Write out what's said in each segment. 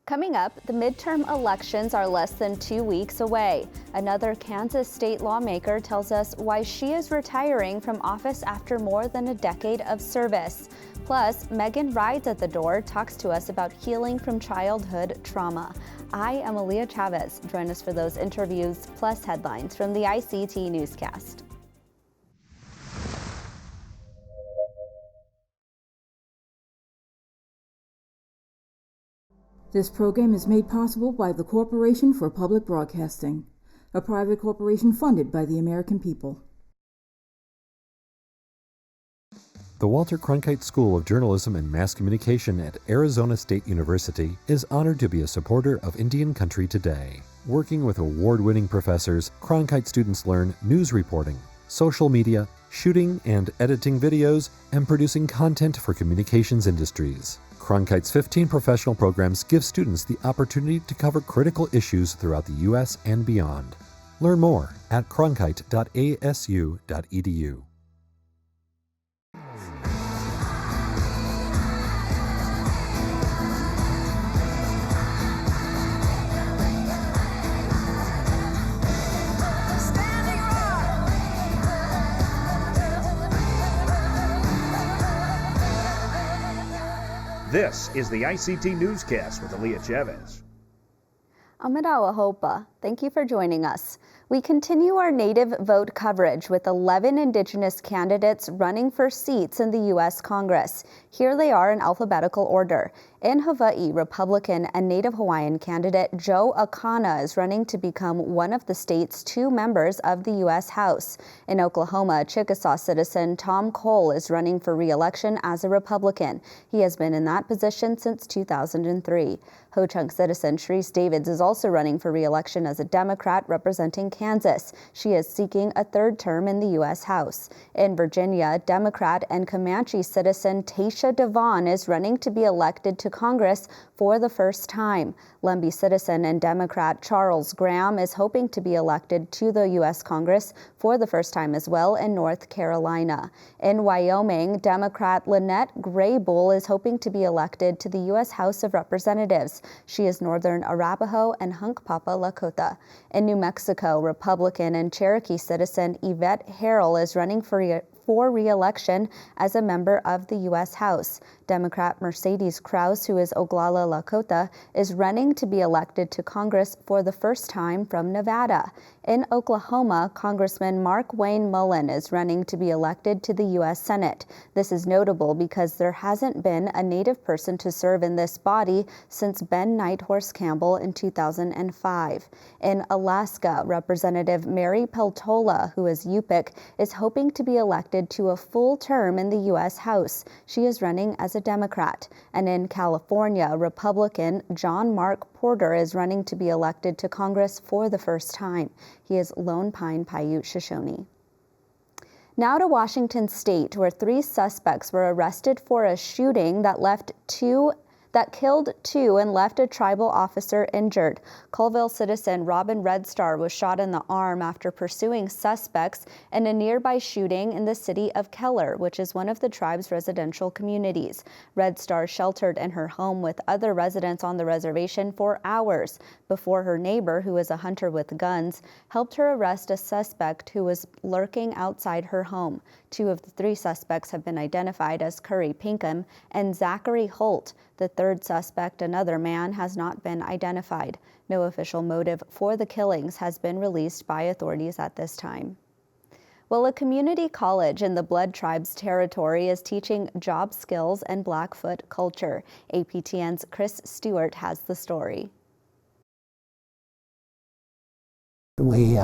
Coming up, the midterm elections are less than 2 weeks away. Another Kansas state lawmaker tells us why she is retiring from office after more than a decade of service. Plus, Maegan rides at the door, talks to us about healing from childhood trauma. I am Aaliyah Chavez. Join us for those interviews plus headlines from the ICT Newscast. This program is made possible by the Corporation for Public Broadcasting, a private corporation funded by the American people. The Walter Cronkite School of Journalism and Mass Communication at Arizona State University is honored to be a supporter of Indian Country Today. Working with award-winning professors, Cronkite students learn news reporting, social media, shooting and editing videos, and producing content for communications industries. Cronkite's 15 professional programs give students the opportunity to cover critical issues throughout the U.S. and beyond. Learn more at cronkite.asu.edu. This is the ICT Newscast with Aaliyah Chavez. Amadawa Hopa, thank you for joining us. We continue our native vote coverage with 11 Indigenous candidates running for seats in the U.S. Congress. Here they are in alphabetical order. In Hawaii, Republican and Native Hawaiian candidate Joe Akana is running to become one of the state's 2 members of the U.S. House. In Oklahoma, Chickasaw citizen Tom Cole is running for re-election as a Republican. He has been in that position since 2003. Ho-Chunk citizen Sharice Davids is also running for re-election as a Democrat representing Kansas. She is seeking a 3rd term in the U.S. House. In Virginia, Democrat and Comanche citizen Tasha Devon is running to be elected to Congress for the first time. Lumbee citizen and Democrat Charles Graham is hoping to be elected to the U.S. Congress for the first time as well in North Carolina. In Wyoming, Democrat Lynette Graybull is hoping to be elected to the U.S. House of Representatives. She is Northern Arapaho and Hunkpapa Lakota. In New Mexico, Republican and Cherokee citizen Yvette Harrell is running for re-election as a member of the U.S. House. Democrat Mercedes Krause, who is Oglala Lakota, is running to be elected to Congress for the first time from Nevada. In Oklahoma, Congressman Mark Wayne Mullen is running to be elected to the U.S. Senate. This is notable because there hasn't been a Native person to serve in this body since Ben Nighthorse Campbell in 2005. In Alaska, Representative Mary Peltola, who is Yupik, is hoping to be elected to a full term in the U.S. House. She is running as a Democrat. And in California, Republican John Mark Porter is running to be elected to Congress for the first time. He is Lone Pine Paiute Shoshone. Now to Washington State, where 3 suspects were arrested for a shooting that killed 2 and left a tribal officer injured. Colville citizen Robin Redstar was shot in the arm after pursuing suspects in a nearby shooting in the city of Keller, which is one of the tribe's residential communities. Redstar sheltered in her home with other residents on the reservation for hours before her neighbor, who is a hunter with guns, helped her arrest a suspect who was lurking outside her home. 2 of the 3 suspects have been identified as Curry Pinkham and Zachary Holt. The 3rd suspect, another man, has not been identified. No official motive for the killings has been released by authorities at this time. Well, a community college in the Blood Tribe's territory is teaching job skills and Blackfoot culture. APTN's Chris Stewart has the story. We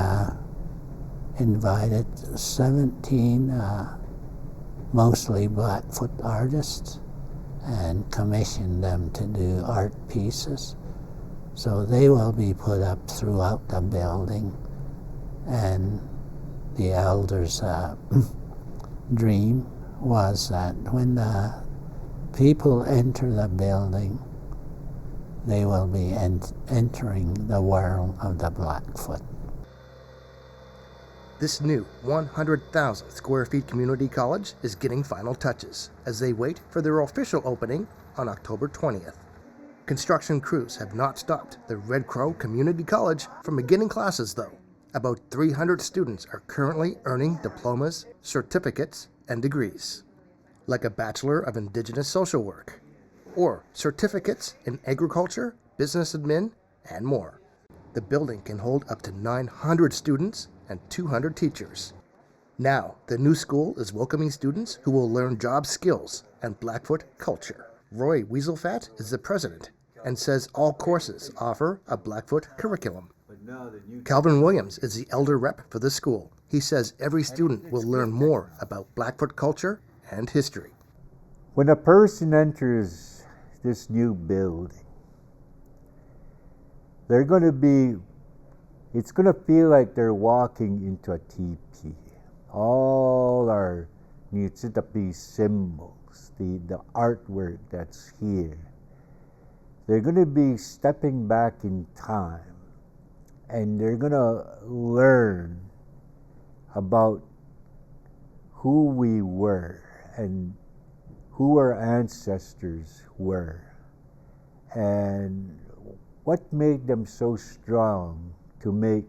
invited 17 mostly Blackfoot artists and commissioned them to do art pieces. So they will be put up throughout the building, and the elders' dream was that when the people enter the building, they will be entering the world of the Blackfoot. This new 100,000 square feet community college is getting final touches as they wait for their official opening on October 20th. Construction crews have not stopped the Red Crow Community College from beginning classes, though. About 300 students are currently earning diplomas, certificates, and degrees, like a Bachelor of Indigenous Social Work, or certificates in agriculture, business admin, and more. The building can hold up to 900 students and 200 teachers. Now, the new school is welcoming students who will learn job skills and Blackfoot culture. Roy Weaselfat is the president and says all courses offer a Blackfoot curriculum. Calvin Williams is the elder rep for the school. He says every student will learn more about Blackfoot culture and history. When a person enters this new building, it's going to feel like they're walking into a teepee. All our Niitsitapi symbols, the artwork that's here, they're going to be stepping back in time, and they're going to learn about who we were and who our ancestors were and what made them so strong to make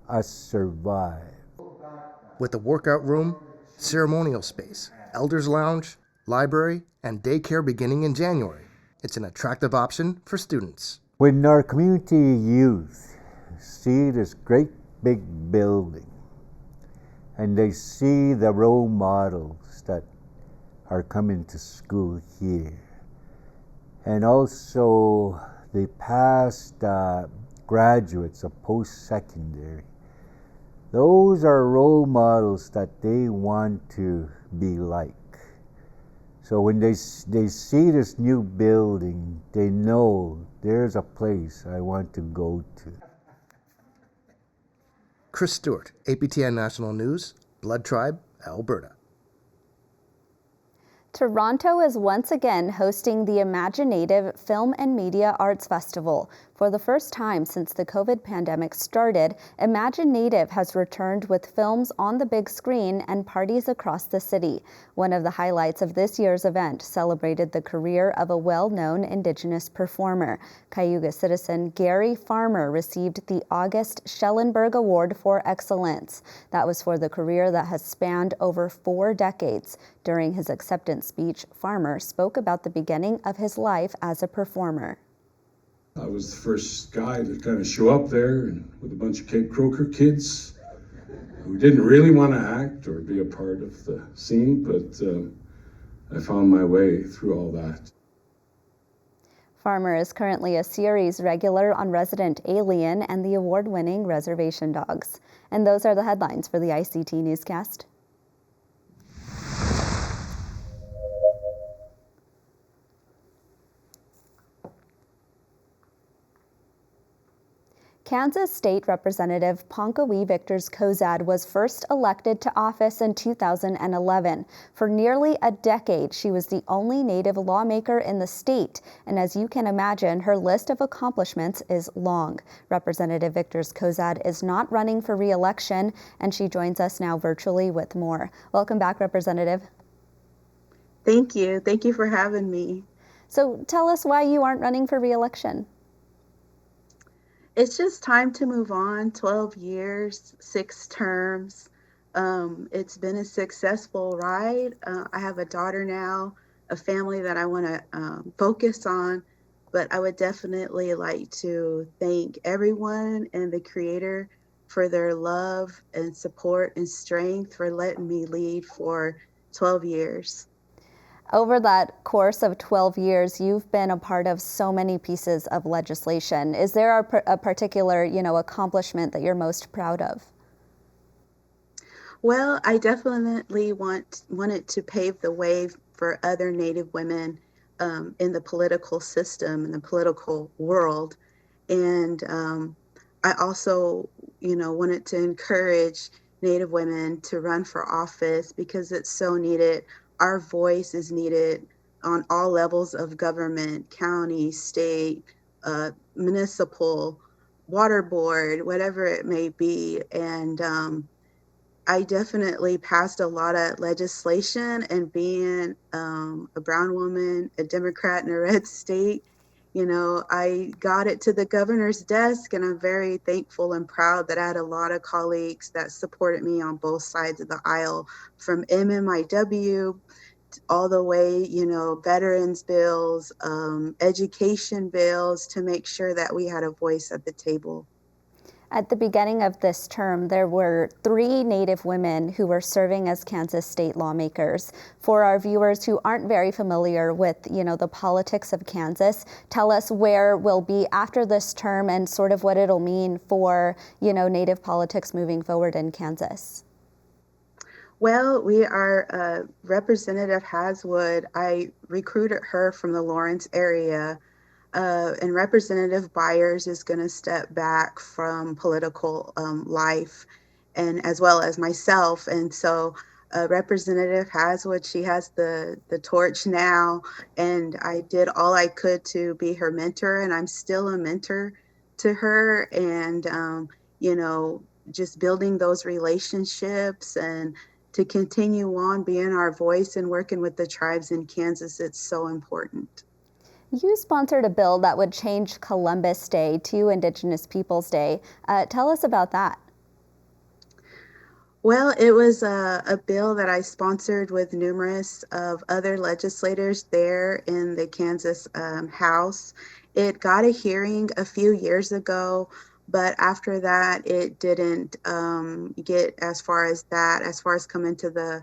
us survive. With a workout room, ceremonial space, elders lounge, library, and daycare beginning in January, it's an attractive option for students. When our community youth see this great big building and they see the role models that are coming to school here, and also the past graduates of post-secondary, those are role models that they want to be like. So when they see this new building, they know there's a place I want to go to. Chris Stewart, APTN National News, Blood Tribe, Alberta. Toronto is once again hosting the Imaginative Film and Media Arts Festival. For the first time since the COVID pandemic started, Imaginative has returned with films on the big screen and parties across the city. One of the highlights of this year's event celebrated the career of a well-known Indigenous performer. Cayuga citizen Gary Farmer received the August Schellenberg Award for Excellence. That was for the career that has spanned over 4 decades. During his acceptance speech, Farmer spoke about the beginning of his life as a performer. I was the first guy to kind of show up there and with a bunch of Cape Croker kids who didn't really want to act or be a part of the scene, but I found my way through all that. Farmer is currently a series regular on Resident Alien and the award-winning Reservation Dogs. And those are the headlines for the ICT Newscast. Kansas State Representative Ponkawee Victors Cozad was first elected to office in 2011. For nearly a decade, she was the only Native lawmaker in the state, and as you can imagine, her list of accomplishments is long. Representative Victors Cozad is not running for re-election, and she joins us now virtually with more. Welcome back, Representative. Thank you. Thank you for having me. So tell us why you aren't running for re-election. It's just time to move on. 12 years, 6 terms. It's been a successful ride. I have a daughter now, a family that I want to focus on, but I would definitely like to thank everyone and the Creator for their love and support and strength for letting me lead for 12 years. Over that course of 12 years, you've been a part of so many pieces of legislation. Is there a particular, accomplishment that you're most proud of? Well, I definitely wanted to pave the way for other Native women in the political system, in the political world. And I also, wanted to encourage Native women to run for office because it's so needed. Our voice is needed on all levels of government, county, state, municipal, water board, whatever it may be. And I definitely passed a lot of legislation, and being a brown woman, a Democrat in a red state, I got it to the governor's desk, and I'm very thankful and proud that I had a lot of colleagues that supported me on both sides of the aisle, from MMIW all the way, veterans bills, education bills, to make sure that we had a voice at the table. At the beginning of this term, there were 3 Native women who were serving as Kansas state lawmakers. For our viewers who aren't very familiar with, the politics of Kansas, tell us where we'll be after this term and sort of what it'll mean for, Native politics moving forward in Kansas. Well, we are Representative Haswood. I recruited her from the Lawrence area. And Representative Byers is going to step back from political life, and as well as myself. And so Representative Haswood, she has the torch now, and I did all I could to be her mentor, and I'm still a mentor to her. And, just building those relationships and to continue on being our voice and working with the tribes in Kansas, it's so important. You sponsored a bill that would change Columbus Day to Indigenous Peoples Day. Tell us about that. Well, it was a bill that I sponsored with numerous of other legislators there in the Kansas House. It got a hearing a few years ago, but after that, it didn't get as far as that, as far as coming to the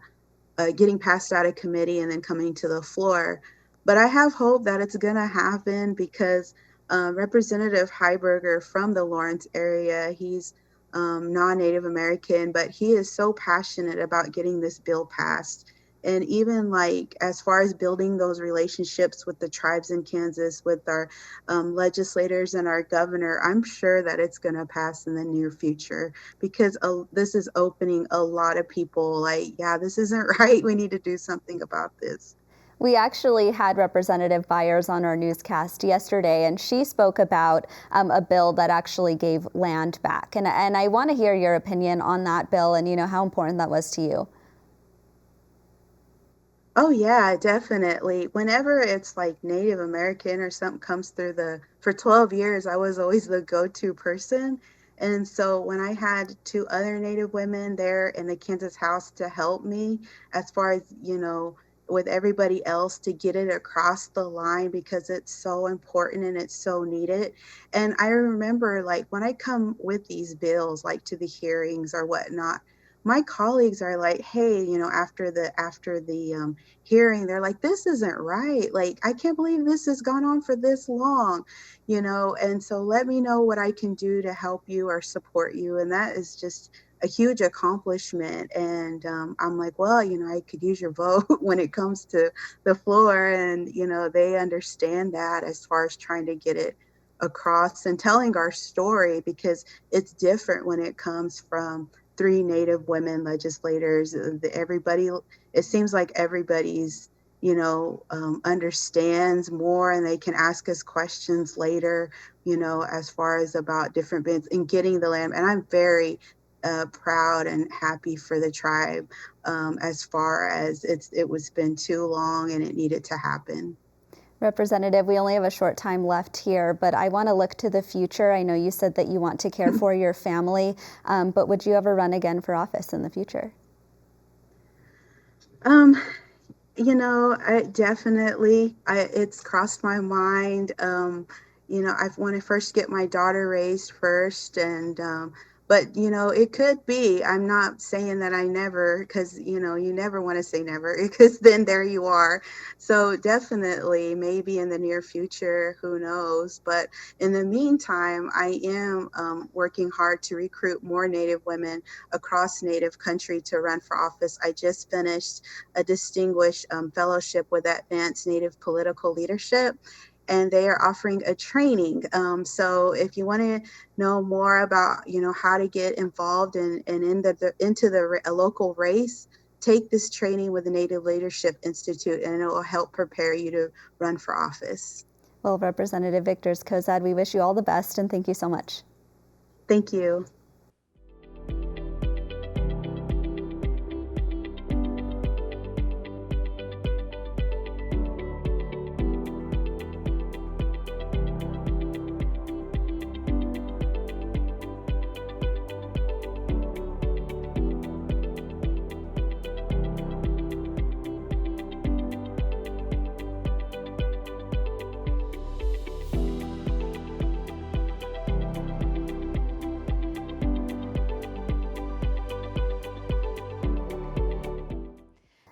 getting passed out of committee and then coming to the floor. But I have hope that it's going to happen because Representative Heiberger from the Lawrence area, he's non-Native American, but he is so passionate about getting this bill passed. And even like as far as building those relationships with the tribes in Kansas, with our legislators and our governor, I'm sure that it's going to pass in the near future because this is opening a lot of people like, yeah, this isn't right. We need to do something about this. We actually had Representative Byers on our newscast yesterday, and she spoke about a bill that actually gave land back. And I want to hear your opinion on that bill and, how important that was to you. Oh yeah, definitely. Whenever it's like Native American or something comes through for 12 years, I was always the go-to person. And so when I had 2 other Native women there in the Kansas House to help me as far as, with everybody else to get it across the line because it's so important and it's so needed. And I remember like when I come with these bills, like to the hearings or whatnot, my colleagues are like, hey, after the hearing, they're like, this isn't right. Like, I can't believe this has gone on for this long, and so let me know what I can do to help you or support you. And that is just a huge accomplishment. And I'm like, well, I could use your vote when it comes to the floor. And, they understand that as far as trying to get it across and telling our story, because it's different when it comes from 3 Native women legislators. It seems like everybody's, understands more and they can ask us questions later, as far as about different bits and getting the land. And I'm very proud and happy for the tribe as far as it was been too long and it needed to happen. Representative, we only have a short time left here, but I want to look to the future. I know you said that you want to care for your family, but would you ever run again for office in the future? It's crossed my mind. I want to first get my daughter raised first, but it could be. I'm not saying that I never, because you never want to say never, because then there you are. So definitely, maybe in the near future, who knows? But in the meantime, I am working hard to recruit more Native women across Native country to run for office. I just finished a distinguished fellowship with Advanced Native Political Leadership, and they are offering a training. So if you want to know more about, how to get involved into a local race, take this training with the Native Leadership Institute, and it will help prepare you to run for office. Well, Representative Vickers-Cozad, we wish you all the best, and thank you so much. Thank you.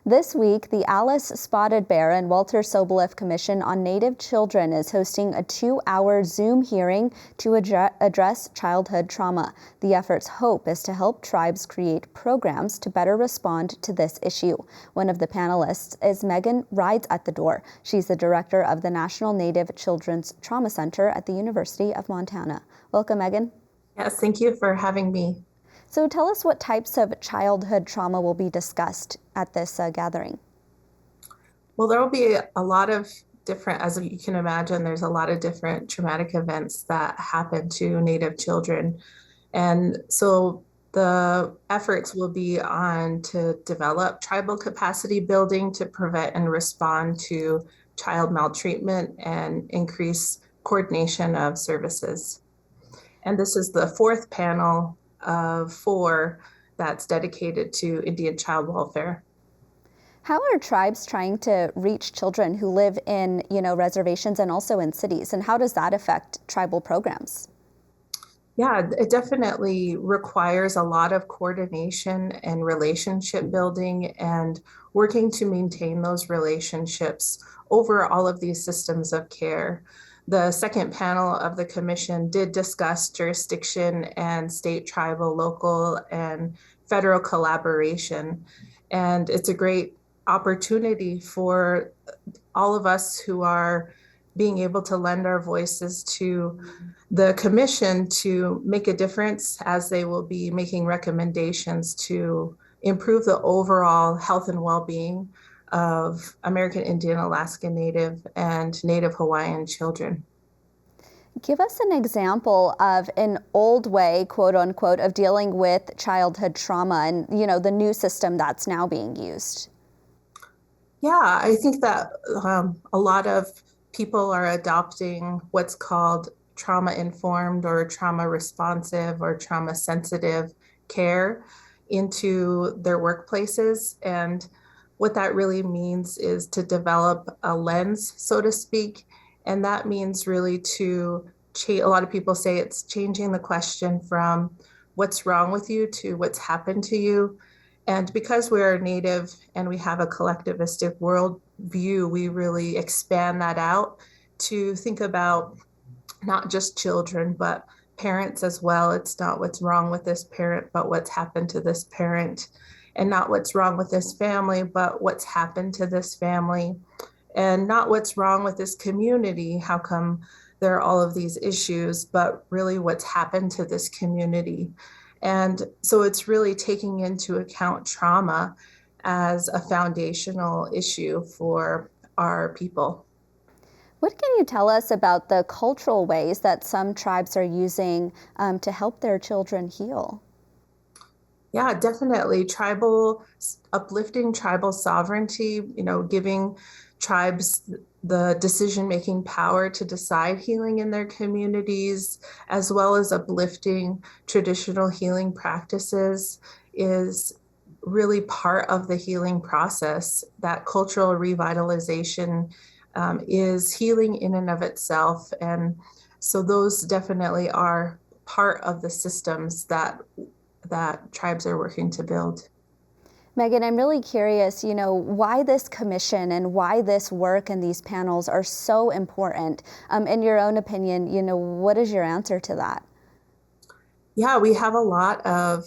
This week, the Alice Spotted Bear and Walter Soboleff Commission on Native Children is hosting a 2-hour Zoom hearing to address childhood trauma. The effort's hope is to help tribes create programs to better respond to this issue. One of the panelists is Maegan Rides at the Door. She's the director of the National Native Children's Trauma Center at the University of Montana. Welcome, Maegan. Yes, thank you for having me. So tell us what types of childhood trauma will be discussed at this gathering. Well, there will be a lot of different, as you can imagine, there's a lot of different traumatic events that happen to Native children. And so the efforts will be on to develop tribal capacity building to prevent and respond to child maltreatment and increase coordination of services. And this is the fourth panel of 4 that's dedicated to Indian child welfare. How are tribes trying to reach children who live in, reservations and also in cities? And how does that affect tribal programs? Yeah, it definitely requires a lot of coordination and relationship building and working to maintain those relationships over all of these systems of care. The second panel of the commission did discuss jurisdiction and state, tribal, local, and federal collaboration. And it's a great opportunity for all of us who are being able to lend our voices to the commission to make a difference as they will be making recommendations to improve the overall health and well-being of American Indian, Alaska Native, and Native Hawaiian children. Give us an example of an old way, quote unquote, of dealing with childhood trauma and, the new system that's now being used. Yeah, I think that a lot of people are adopting what's called trauma-informed or trauma-responsive or trauma-sensitive care into their workplaces. And what that really means is to develop a lens, so to speak. And that means really to change. A lot of people say it's changing the question from what's wrong with you to what's happened to you. And because we're Native and we have a collectivistic worldview, we really expand that out to think about not just children, but parents as well. It's not what's wrong with this parent, but what's happened to this parent. And not what's wrong with this family, but what's happened to this family. And not what's wrong with this community, how come there are all of these issues, but really what's happened to this community. And so it's really taking into account trauma as a foundational issue for our people. What can you tell us about the cultural ways that some tribes are using to help their children heal? Yeah, definitely. Uplifting tribal sovereignty, giving tribes the decision-making power to decide healing in their communities, as well as uplifting traditional healing practices is really part of the healing process. That cultural revitalization is healing in and of itself. And so those definitely are part of the systems that tribes are working to build. Maegan, I'm really curious, why this commission and why this work and these panels are so important. In your own opinion, what is your answer to that? Yeah, we have a lot of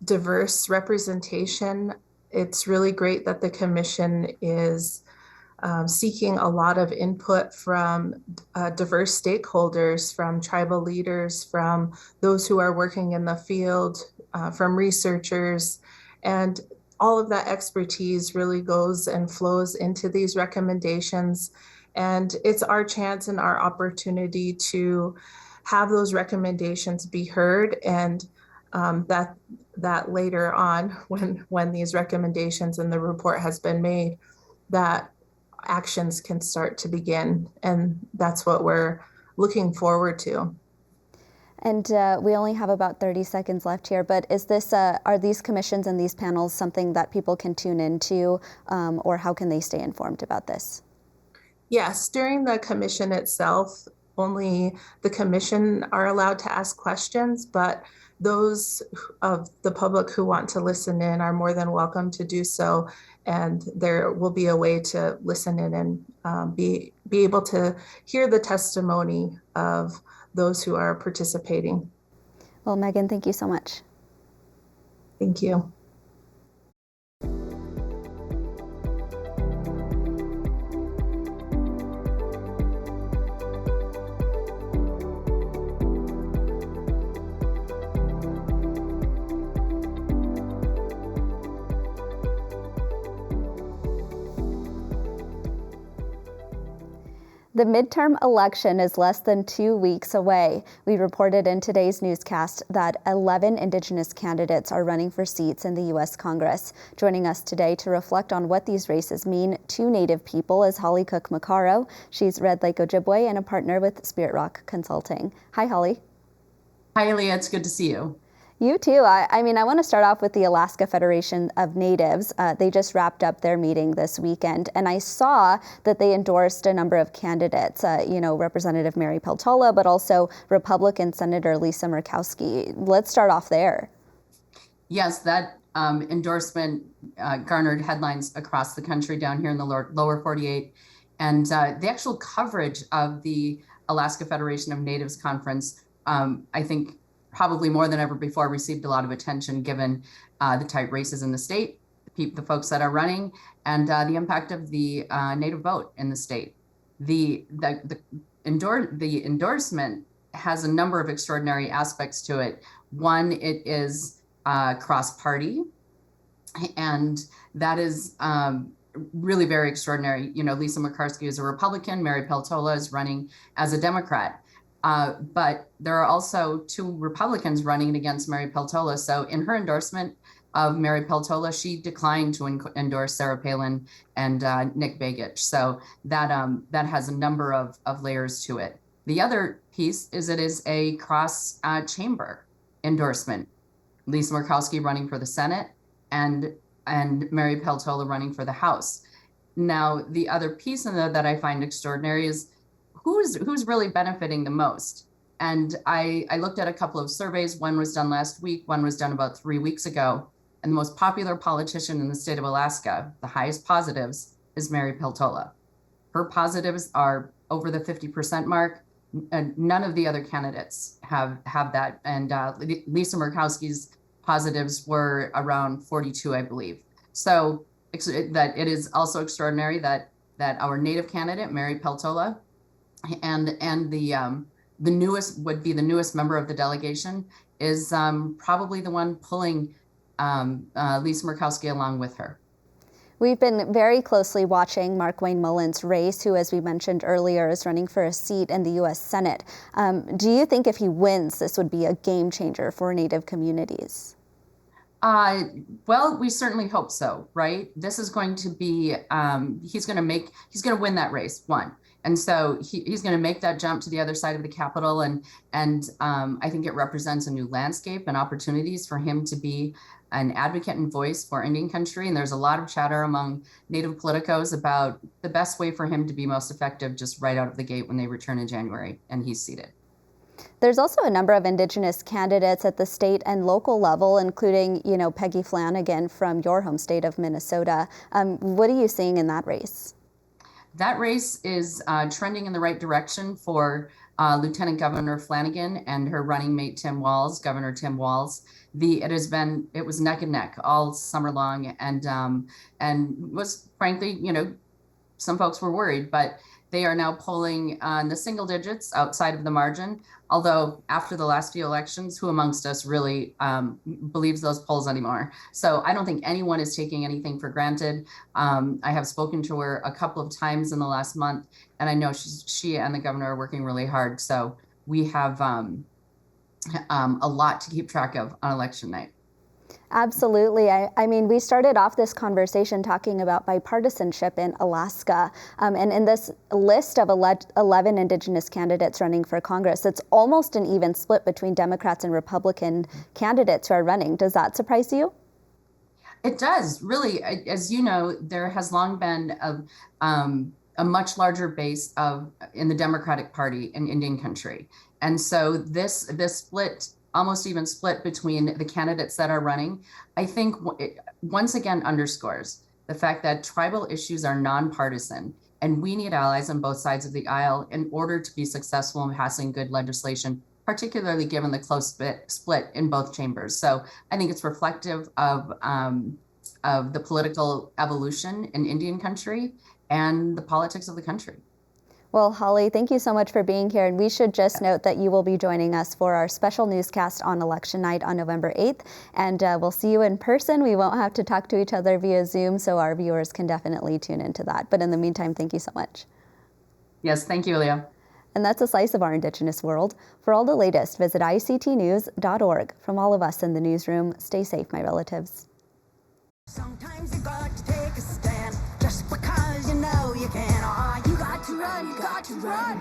diverse representation. It's really great that the commission is seeking a lot of input from diverse stakeholders, from tribal leaders, from those who are working in the field, from researchers, and all of that expertise really goes and flows into these recommendations. And it's our chance and our opportunity to have those recommendations be heard, and that later on, when these recommendations and the report has been made, that actions can start to begin. And that's what we're looking forward to. And we only have about 30 seconds left here, but are these commissions and these panels something that people can tune into, or how can they stay informed about this? Yes, during the commission itself, only the commission are allowed to ask questions, but those of the public who want to listen in are more than welcome to do so. And there will be a way to listen in and be able to hear the testimony of those who are participating. Well, Maegan, thank you so much. Thank you. The midterm election is less than 2 weeks away. We reported in today's newscast that 11 Indigenous candidates are running for seats in the U.S. Congress. Joining us today to reflect on what these races mean to Native people is Holly Cook-Macaro. She's Red Lake Ojibwe and a partner with Spirit Rock Consulting. Hi, Holly. Hi, Leah. It's good to see you. You too. I want to start off with the Alaska Federation of Natives. They just wrapped up their meeting this weekend, and I saw that they endorsed a number of candidates, Representative Mary Peltola, but also Republican Senator Lisa Murkowski. Let's start off there. Yes, that endorsement garnered headlines across the country down here in the lower 48. And the actual coverage of the Alaska Federation of Natives Conference, I think, probably more than ever before, received a lot of attention given the tight races in the state, the folks that are running, and the impact of the Native vote in the state. The endorsement has a number of extraordinary aspects to it. One, it is cross-party, and that is really very extraordinary. Lisa Murkowski is a Republican, Mary Peltola is running as a Democrat. But there are also 2 Republicans running against Mary Peltola. So in her endorsement of Mary Peltola, she declined to endorse Sarah Palin and Nick Begich. So that has a number of layers to it. The other piece is it is a cross-chamber endorsement. Lisa Murkowski running for the Senate and Mary Peltola running for the House. Now, the other piece in that I find extraordinary is who's really benefiting the most. And I looked at a couple of surveys. One was done last week, one was done about 3 weeks ago. And the most popular politician in the state of Alaska, the highest positives, is Mary Peltola. Her positives are over the 50% mark. And none of the other candidates have that. And Lisa Murkowski's positives were around 42, I believe. So that it is also extraordinary that our Native candidate, Mary Peltola, and the newest member of the delegation is probably the one pulling Lisa Murkowski along with her. We've been very closely watching Mark Wayne Mullen's race, who, as we mentioned earlier, is running for a seat in the U.S. Senate. Do you think if he wins, this would be a game changer for Native communities? Well, we certainly hope so, right? This is going to be, he's going to win that race, one. And so he's going to make that jump to the other side of the Capitol. And I think it represents a new landscape and opportunities for him to be an advocate and voice for Indian country. And there's a lot of chatter among Native politicos about the best way for him to be most effective just right out of the gate when they return in January and he's seated. There's also a number of Indigenous candidates at the state and local level, including, Peggy Flanagan from your home state of Minnesota. What are you seeing in that race? That race is trending in the right direction for Lieutenant Governor Flanagan and her running mate Governor Tim Walz. It was neck and neck all summer long, and was frankly, some folks were worried, but they are now polling in the single digits outside of the margin. Although after the last few elections, who amongst us really believes those polls anymore? So I don't think anyone is taking anything for granted. I have spoken to her a couple of times in the last month, and I know she and the governor are working really hard. So we have a lot to keep track of on election night. Absolutely. I mean, we started off this conversation talking about bipartisanship in Alaska. And in this list of 11 Indigenous candidates running for Congress, it's almost an even split between Democrats and Republican candidates who are running. Does that surprise you? It does, really. As you know, there has long been a much larger base in the Democratic Party in Indian country. And so this split, almost even split between the candidates that are running, I think it once again underscores the fact that tribal issues are nonpartisan, and we need allies on both sides of the aisle in order to be successful in passing good legislation, particularly given the close split in both chambers. So I think it's reflective of the political evolution in Indian country and the politics of the country. Well, Holly, thank you so much for being here. And we should just note that you will be joining us for our special newscast on election night on November 8th. And we'll see you in person. We won't have to talk to each other via Zoom, so our viewers can definitely tune into that. But in the meantime, thank you so much. Yes, thank you, Leah. And that's a slice of our Indigenous world. For all the latest, visit ictnews.org. From all of us in the newsroom, stay safe, my relatives. Sometimes you got to take a stand just because you know you can. Oh, you got to run, you got to run.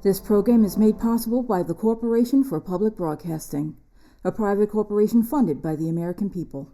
This program is made possible by the Corporation for Public Broadcasting, a private corporation funded by the American people.